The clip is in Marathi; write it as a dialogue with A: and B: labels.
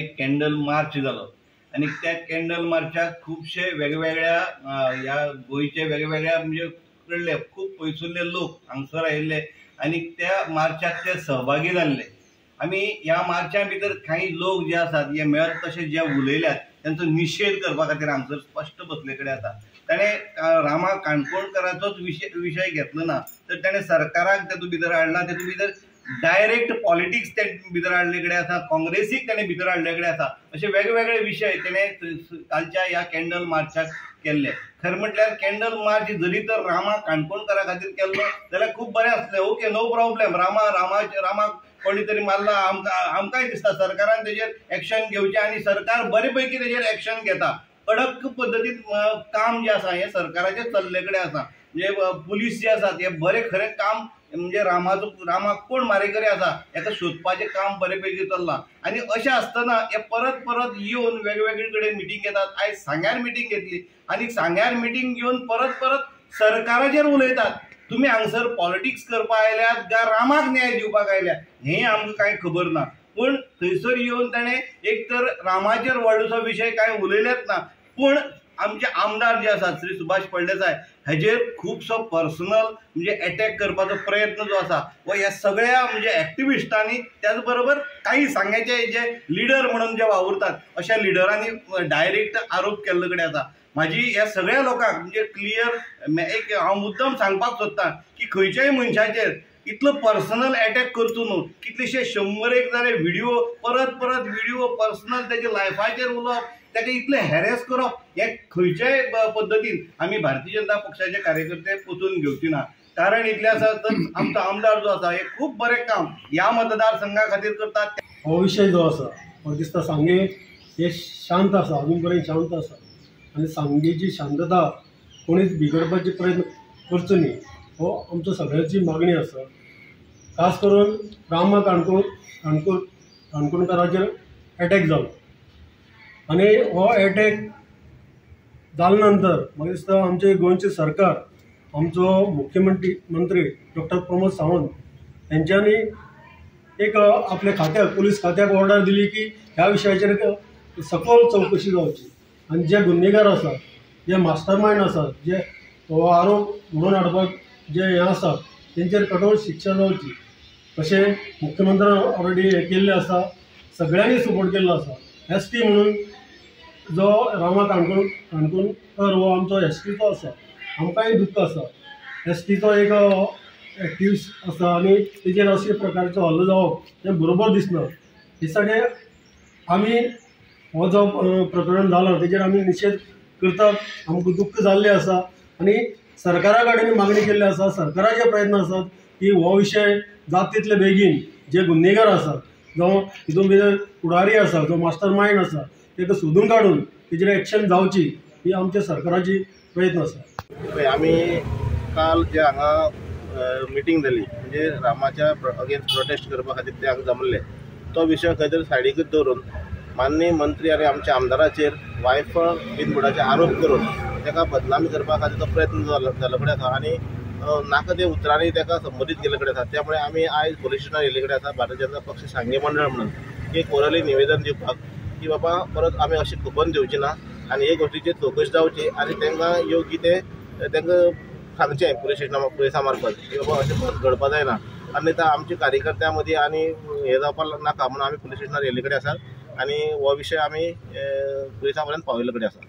A: एक कॅन्डल मार्च जालो आणि त्या कॅन्डल मार्चाक खूबशे वेगवेगळ्या ह्या गोंयचे वेगवेगळ्या म्हणजे कडले खूब पयसुल्ले लोक हांगसर आयिल्ले आणि त्या मार्चाक ते सहभागी जाल्ले। आमी ह्या मार्चा भितर काही लोक जे आसात हे मेळत तशे जे उलयल्यात त्यांचो निषेध करपा खातीर हांगसर स्पश्ट बसले कडेन आसा। ताणें रामा काणकोणकराचोच विशय घेतलो ना, तर ताणें सरकाराक तेतूंत भितर हाडला, तेतूंत भितर डायरेक्ट पॉलिटिक्स ते भितर हाडले कडेन आसा, काँग्रेसीक ताणें भितर हाडले कडेन आसा। अशे वेगवेगळे विशय ताणें कालच्या ह्या कॅन्डल मार्चाक केल्ले। खरें म्हटल्यार कॅन्डल मार्च जरी तर रामा काणकोणकरा खातीर केल्लो जाल्यार खूब बरें आसलें। ओके, नो प्रॉब्लेम, रामाक कोणी तरी मारला, आमकांय दिसता सरकारान तेजेर एक्शन घेवचें आणि सरकार बरे पैकी तेजेर एक्शन घेता। कडक पद्दतीन काम जे आसा हे सरकाराचे चल्ले कडेन आसा। म्हणजे पुलीस जे आसात हे बरे खरें काम म्हणजे रामाक कोण मारेकरी आसा हेका सोदपाचें काम बरे पैकी चल्लां। आनी अशें आसतना हे परत परत येवन वेगवेगळे कडेन मिटींग घेतात। आयज सांग्यार मिटींग घेतली आनी सांग्यार मिटींग घेवन परत परत सरकाराचेर उलयतात। तुम्ही हांगसर पॉलिटिक्स करपा आयल्यात काय रामाक न्याय दिवपाक आयल्यात हें आमकां कांय खबर ना। पूण थंयसर येवन ताणें एक तर रामाचेर व्हडलोसो विशय कांय उलयलेच ना, पूण आमचे आमदार जे आसात श्री सुभाष फळदेसाय हेजेर खूबसो पर्सनल म्हणजे अटॅक करपाचो प्रयत्न जो आसा वो ह्या सगळ्या म्हणजे एक्टिविस्टांनी, त्याच बरोबर काही सांग्याचे जे लिडर म्हणून जे वावुरतात अशा लिडरांनी डायरेक्ट आरोप केल्ले कडेन आसा। माझी ह्या सगळ्या लोकांक म्हणजे क्लियर एक हांव मुद्दम सांगपाक सोदतां की खंयच्याय मनशाचेर इतलो पर्सनल अटॅक करचो न्हू। कितलेशे 100 जाले व्हिडिओ परत परत व्हिडिओ पर्सनल तेजे लायफाचेर उलोवप, ताका इतले हॅरेस करप हे खंयच्याय पद्दतीन आमी भारतीय जनता पक्षाचे कार्यकर्ते पचोवन घेवचे ना। कारण इतलें आसा तर आमचो आमदार जो आसा हे खूब बरें काम ह्या मतदारसंघा खातीर करतात।
B: हो विशय जो आसा म्हाका दिसता सांगे हे शांत आसा, अजून पर्यंत शांत आसा आणि सांगेची शांतता कोणीच बिगडपाचे प्रयत्न करचो न्ही हो आमचो सगळ्यांची मागणी आसा। खास करून रामा काणकोणकराचेर अटॅक जालो आणि हो अटॅक जाले नंतर म्हाका दिसता आमचे गोंयचे सरकार, आमचो मुख्यमंत्री डॉक्टर प्रमोद सावंत यांच्यानी एक आपल्या खात्याक पुलीस खात्याक ऑर्डर दिली की ह्या विशयाचेर सखोल चौकशी जावची आणि जे गुन्हेगार आसात, जे मास्टर माइंड आसात, जे हो आरोप म्हणून हाडपाक जे हें आसा तेंचेर कठोर शिक्षा जावची अशें मुख्यमंत्र्यान ऑलरेडी हें केल्लें आसा। सगळ्यांनी सपोर्ट केल्लो आसा। एसटी म्हणून जो रामा काणकोणकर हो आमचो एसटीचो आसा, आमकांय दुख्ख आसा। एसटीचो एक एक्टिव्हिस्ट आसा आणि तेजेर अशे प्रकारचो हल्लो जावप हें बरोबर दिसना। हे सगळे आमी हो जो प्रकरण जालो तेजेर आमी निशेध करतात। आमकां दुख्ख जाल्लें आसा आणि सरकारा कडेन मागणी केल्ली आसा, सरकाराचे प्रयत्न आसात की हो विशय जात तितले बेगीन जे गुन्हेगार आसात, जो हितून भितर फुडारी आसा, जो मास्टर माइंड आसा ताका सोदून काडून तेजेर एक्शन जावची ही आमच्या सरकाराची प्रयत्न आसा।
C: आमी काल जे हांगा मिटींग जाली म्हणजे रामाच्या अगेन्स्ट प्रोटेस्ट करपा खातीर ते हांगा जमले, तो विशय खंय तरी सायडीकच दवरून माननीय मंत्री आणि आमच्या आमदाराचेर वायफळ बिनबुडाचे आरोप करून ताका बदनामी करपा खातीर तो प्रयत्न जालो कडेन आसा आणि नाका ते उतरांनी ताका संबोधीत केले कडेन आसा। त्यामुळे आमी आयज पुलीस स्टेशनार येयल्ले कडेन आसा भारतीय जनता पक्ष सांगे मंडळ म्हणून एक ओरली निवेदन दिवपाक की बाबा परत आमी अशी खपन दिवची ना आणि हे गोष्टीची चौकशी जावची आणि तांकां योग्य ते तांकां सांगचें पुलिसां मार्फत की बाबा अशें परत घडपा जायना। अन्यथा आमच्या कार्यकर्त्यां मदीं आनी हें जावपाक नाका म्हणून आमी पुलीस स्टेशनार येयल्ले कडेन आसात आणि हो विशय आमी पुलिसां पर्यंत पावयल्ले कडेन आसा।